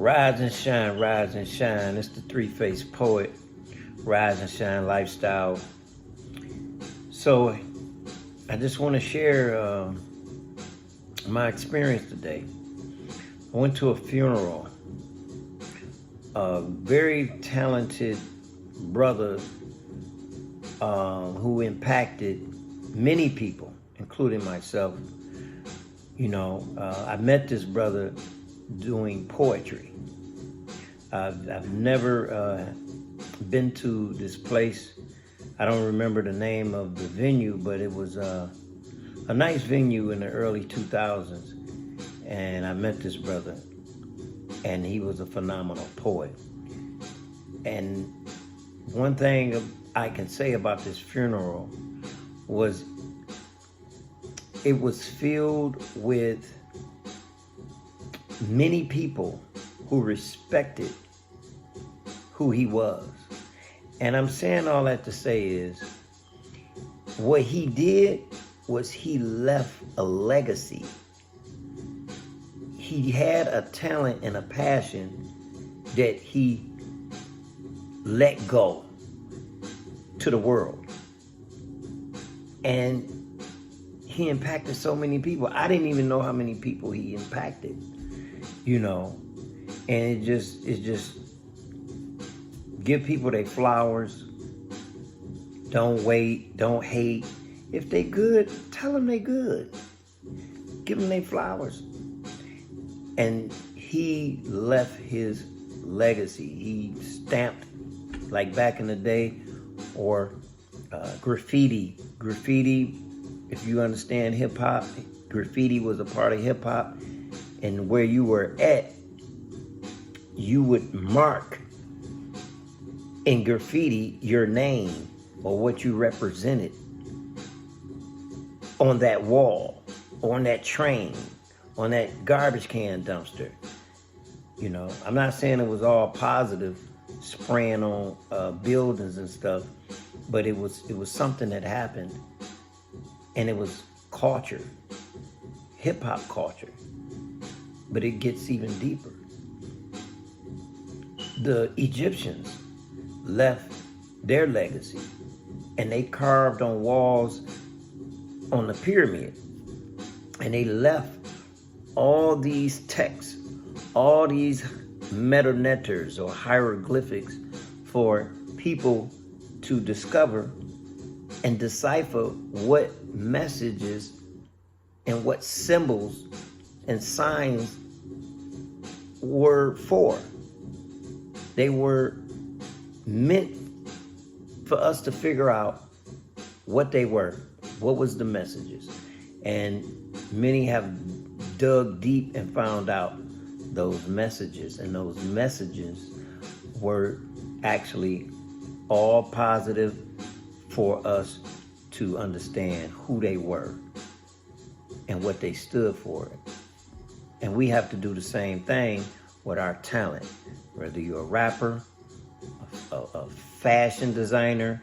Rise and shine, rise and shine. It's the three-faced poet, rise and shine lifestyle. So I just want to share my experience today. I went to a funeral. A very talented brother who impacted many people, including myself. I met this brother doing poetry. I've never been to this place. I don't remember the name of the venue, but it was a nice venue in the early 2000s. And I met this brother, and he was a phenomenal poet. And one thing I can say about this funeral was it was filled with many people who respected who he was. And I'm saying all that to say is, what he did was he left a legacy. He had a talent and a passion that he let go to the world. And he impacted so many people. I didn't even know how many people he impacted, and it just give people their flowers. Don't wait, don't hate. If they good, tell them they good. Give them their flowers. And he left his legacy. He stamped, like back in the day, or graffiti. Graffiti, if you understand hip hop, graffiti was a part of hip hop. And where you were at, you would mark in graffiti your name or what you represented on that wall, on that train, on that garbage can dumpster. I'm not saying it was all positive, spraying on buildings and stuff, but it was something that happened, and it was culture, hip hop culture. But it gets even deeper. The Egyptians left their legacy, and they carved on walls on the pyramid, and they left all these texts, all these meta-letters or hieroglyphics for people to discover and decipher what messages and what symbols and signs were for. They were meant for us to figure out what they were, what was the messages. And many have dug deep and found out those messages, and those messages were actually all positive for us to understand who they were and what they stood for. And we have to do the same thing with our talent, whether you're a rapper, a fashion designer,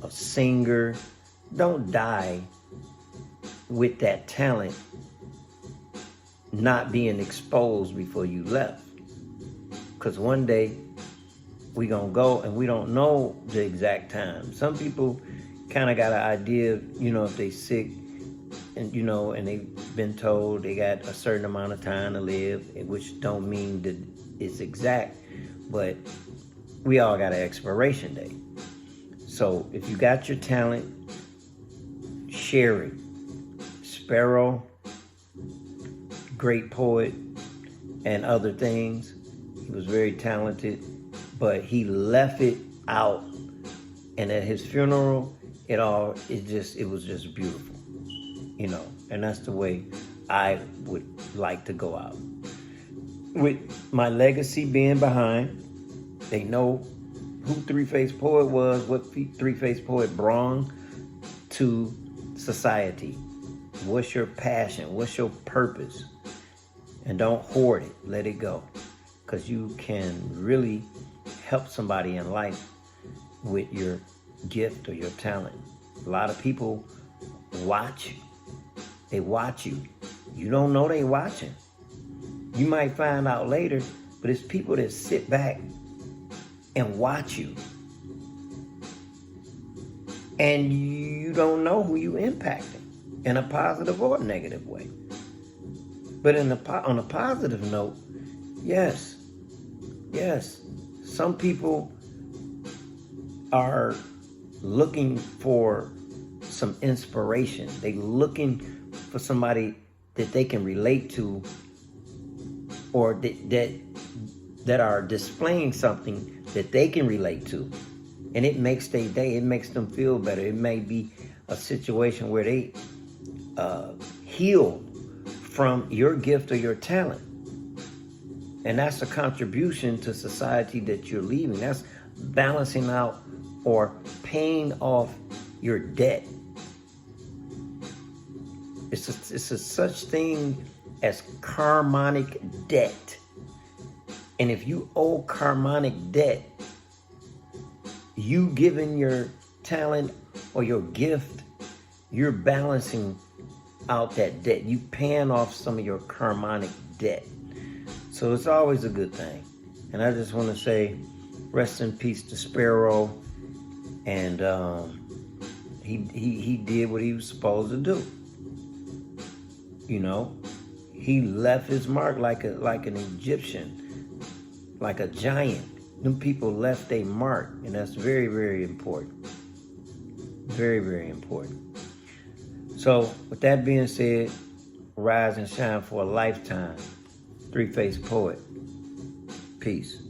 a singer. Don't die with that talent not being exposed before you left. Because one day we gonna go and we don't know the exact time. Some people kind of got an idea, if they sick and, and they've been told they got a certain amount of time to live, which don't mean that it's exact, but we all got an expiration date. So if you got your talent, share it. Sparrow, great poet, and other things. He was very talented, but he left it out. And at his funeral, it was just beautiful, and that's the way I would like to go out. With my legacy being behind, they know who Three-Faced Poet was, what Three-Faced Poet brought to society. What's your passion? What's your purpose? And don't hoard it. Let it go. Because you can really help somebody in life with your gift or your talent. A lot of people watch. They watch you. You don't know they watching. You might find out later but it's people that sit back and watch you. And you don't know who you impacting in a positive or negative way. But on a positive note, yes, some people are looking for some inspiration. They looking for somebody that they can relate to, or that are displaying something that they can relate to. And it makes their day, it makes them feel better. It may be a situation where they heal from your gift or your talent. And that's a contribution to society that you're leaving. That's balancing out or paying off your debt. It's a such thing as karmic debt. And if you owe karmic debt, you giving your talent or your gift, you're balancing out that debt. You paying off some of your karmic debt. So it's always a good thing. And I just want to say, rest in peace to Sparrow. And he did what he was supposed to do. You know, he left his mark like an Egyptian, like a giant. Them people left their mark, and that's very, very important. Very, very important. So, with that being said, rise and shine for a lifetime. Three-Faced Poet. Peace.